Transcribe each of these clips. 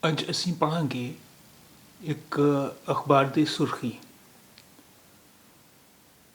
ਅੱਜ ਅਸੀਂ ਪੜ੍ਹਾਂਗੇ ਇੱਕ ਅਖਬਾਰ ਦੀ ਸੁਰਖੀ।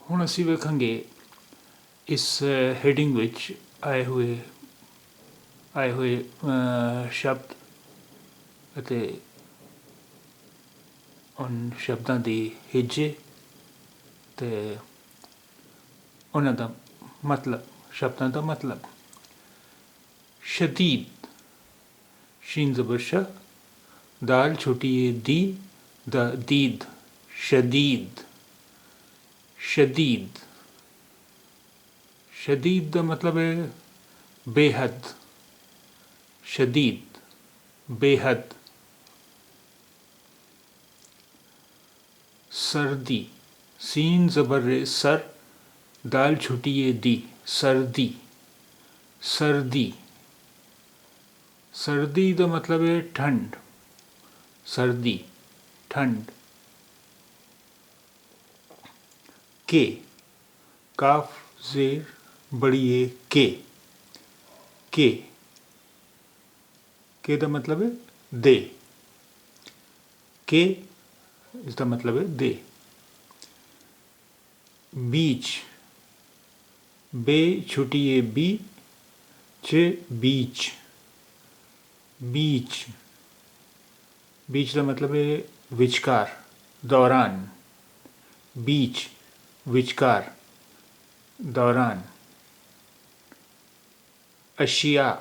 ਹੁਣ ਅਸੀਂ ਵੇਖਾਂਗੇ ਇਸ ਹੈਡਿੰਗ ਵਿੱਚ ਆਏ ਹੋਏ ਸ਼ਬਦ ਅਤੇ ਉਨ ਸ਼ਬਦਾਂ ਦੀ ਹਿੱਜੇ ਅਤੇ ਉਹਨਾਂ ਦਾ ਮਤਲਬ, ਸ਼ਬਦਾਂ ਦਾ ਮਤਲਬ। ਸ਼ਦੀਦ, ਸ਼ੀਨ ਜ਼ਬਰ ਸ਼, ਦਾਲ ਛੋਟੀ ਏ ਦੀ, ਦਾ ਦੀਦ, ਸ਼ਦੀਦ। شدید، شدید کا مطلب ہے بے حد، شدید بے حد۔ سردی، سین زبر سر، دال چھٹی دی، سردی، سردی۔ سردی کا مطلب ہے ٹھنڈ، سردی، ٹھنڈ۔ کے، کاف زیر بڑی اے کے، کے دا مطلب ہے دے، کے اس کا مطلب ہے دے۔ بیچ، بے چھوٹی اے بی، چ بیچ، بیچ، بیچ کا مطلب ہے وچکار، دوران، بیچ، وچکار، دوران۔ اشیاء،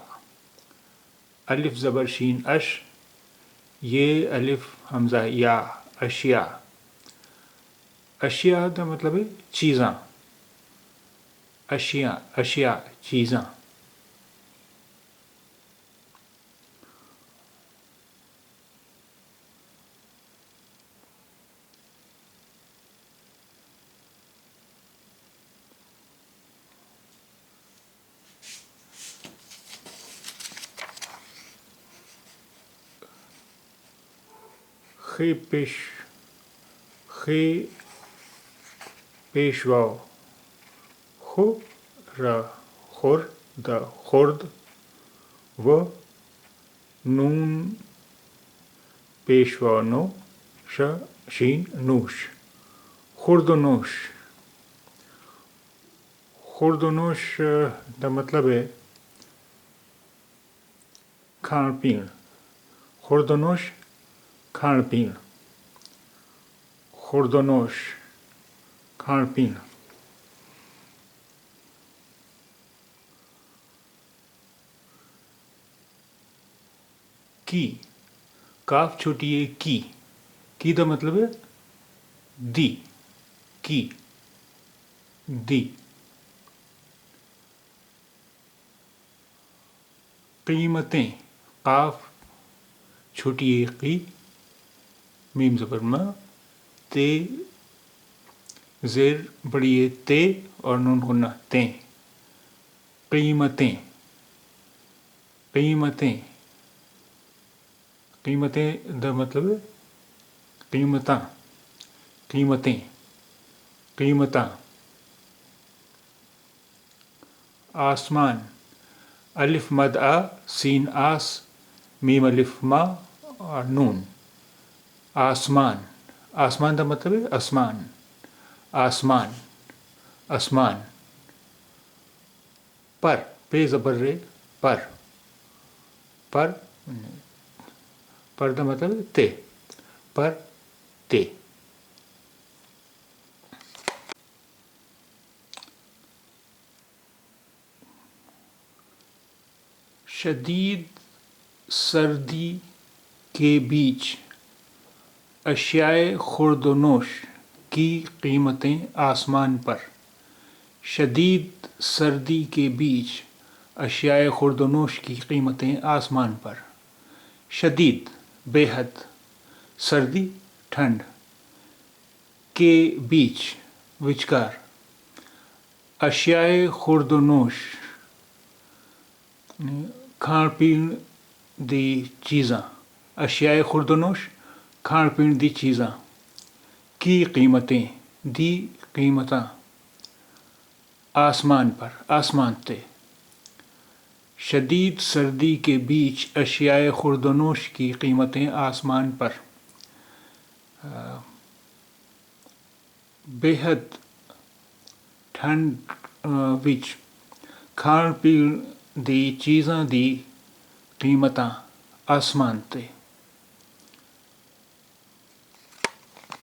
الف زبر شین اش، یہ الف حمزہ یا، اشیاء۔ اشیاء کا مطلب ہے چیزاں، اشیاء، اشیاء، چیزاں۔ خے پیش، خے پیشوا، خو را خور دا خورد، و نون پیشوا نو، ش شین نوش، خوردنوش۔ خوردنوش کا مطلب ہے کھان پین، خوردنوش کھان پین، خوردنوش کھان پین۔ کی، کاف چھوٹی ہے کی کا مطلب ہے دی، کی، دی۔ قیمتیں، قاف چھوٹی ہے قی، میم زبر ما، تے زیر بڑی ہے تے اور نون غنہ تیں، قیمتیں، قیمتیں، قیمتیں دا مطلب ہے قیمتاں، قیمتیں، قیمتاں۔ آسمان، الف مد آ، سین آس، میم الف ما اور نون، آسمان۔ آسمان کا مطلب ہے آسمان، آسمان، آسمان۔ پر، پے زبر رے، پر، پر کا مطلب ہے تے، پر، تے۔ شدید سردی کے بیچ اشیائے خوردنوش کی قیمتیں آسمان پر۔ شدید سردی کے بیچ اشیائے خورد و نوش کی قیمتیں آسمان پر. شدید بے حد، سردی ٹھنڈ، کے بیچ وچکار. اشیائے خورد و نوش کھان پین دی چیزاں. اشیائے خورد و نوش کھان پین دی چیزاں. کی قیمتیں دی قیمتاں. آسمان پر آسمان تے. شدید سردی کے بیچ اشیائے خورد و نوش کی قیمتیں آسمان پر. بے حد ٹھنڈ وچ کھان پین دی چیزاں دی قیمتاں آسمان تے.